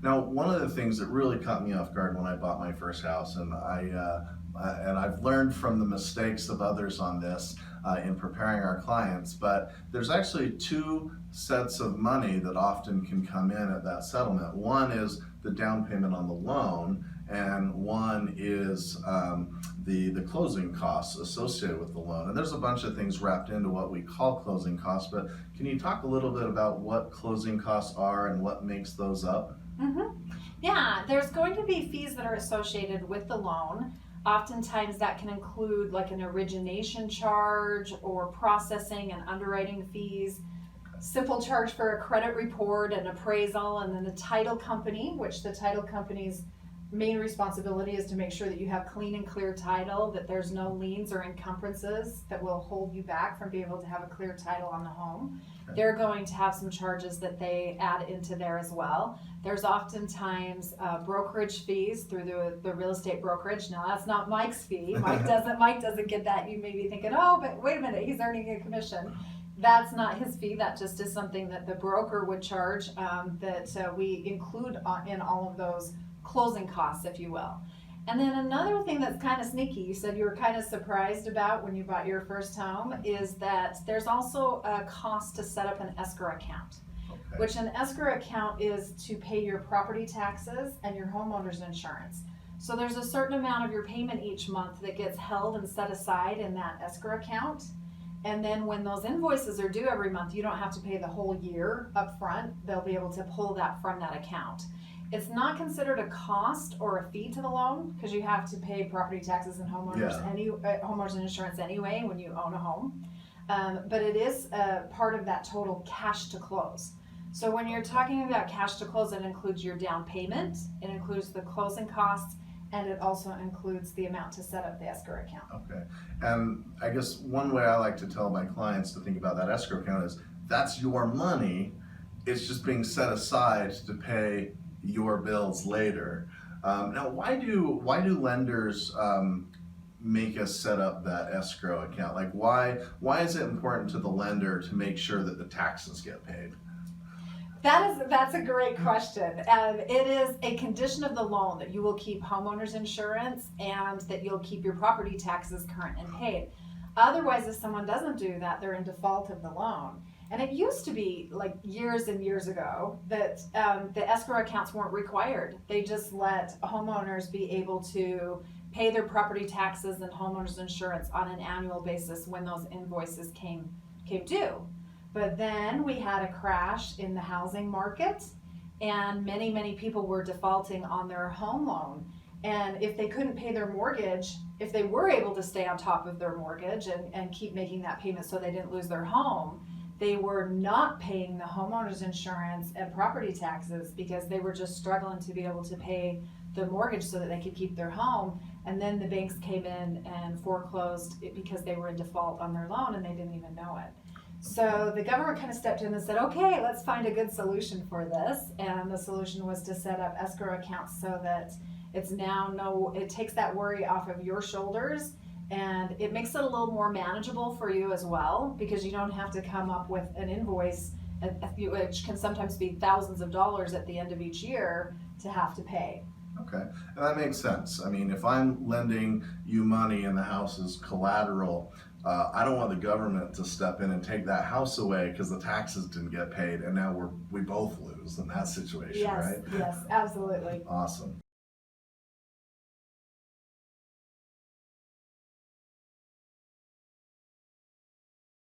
Now, one of the things that really caught me off guard when I bought my first house, and I've learned from the mistakes of others on this in preparing our clients, but there's actually two sets of money that often can come in at that settlement. One is the down payment on the loan, and one is the closing costs associated with the loan. And there's a bunch of things wrapped into what we call closing costs, but can you talk a little bit about what closing costs are and what makes those up? Yeah, there's going to be fees that are associated with the loan. Oftentimes that can include like an origination charge or processing and underwriting fees, simple charge for a credit report and appraisal, and then the title company, which the title company's main responsibility is to make sure that you have clean and clear title, that there's no liens or encumbrances that will hold you back from being able to have a clear title on the home. Okay. They're going to have some charges that they add into there as well. There's oftentimes brokerage fees through the real estate brokerage. Now that's not Mike's fee. Mike doesn't get that. You may be thinking, oh, but wait a minute, he's earning a commission. That's not his fee. That just is something that the broker would charge that we include in all of those closing costs, if you will. And then another thing that's kind of sneaky, you said you were kind of surprised about when you bought your first home, is that there's also a cost to set up an escrow account. Okay. Which an escrow account is to pay your property taxes and your homeowner's insurance. So there's a certain amount of your payment each month that gets held and set aside in that escrow account. And then when those invoices are due every month, you don't have to pay the whole year up front. They'll be able to pull that from that account. It's not considered a cost or a fee to the loan because you have to pay property taxes and homeowners insurance anyway when you own a home. But it is part of that total cash to close. So when you're talking about cash to close, it includes your down payment, it includes the closing costs, and it also includes the amount to set up the escrow account. Okay. And I guess one way I like to tell my clients to think about that escrow account is that's your money. It's just being set aside to pay your bills later. Now, why do lenders make us set up that escrow account? Like, why is it important to the lender to make sure that the taxes get paid? That's a great question. It is a condition of the loan that you will keep homeowners insurance and that you'll keep your property taxes current and paid. Otherwise, if someone doesn't do that, they're in default of the loan. And it used to be like years and years ago that the escrow accounts weren't required. They just let homeowners be able to pay their property taxes and homeowners insurance on an annual basis when those invoices came due. But then we had a crash in the housing market and many people were defaulting on their home loan. And if they couldn't pay their mortgage, if they were able to stay on top of their mortgage and keep making that payment so they didn't lose their home, they were not paying the homeowner's insurance and property taxes because they were just struggling to be able to pay the mortgage so that they could keep their home. And then the banks came in and foreclosed it because they were in default on their loan and they didn't even know it. So the government kind of stepped in and said, okay, let's find a good solution for this. And the solution was to set up escrow accounts so that it takes that worry off of your shoulders. And it makes it a little more manageable for you as well, because you don't have to come up with an invoice, which can sometimes be thousands of dollars at the end of each year to have to pay. Okay, and that makes sense. I mean, if I'm lending you money and the house is collateral, I don't want the government to step in and take that house away because the taxes didn't get paid, and now we both lose in that situation, Yes, right? yes, absolutely. Awesome.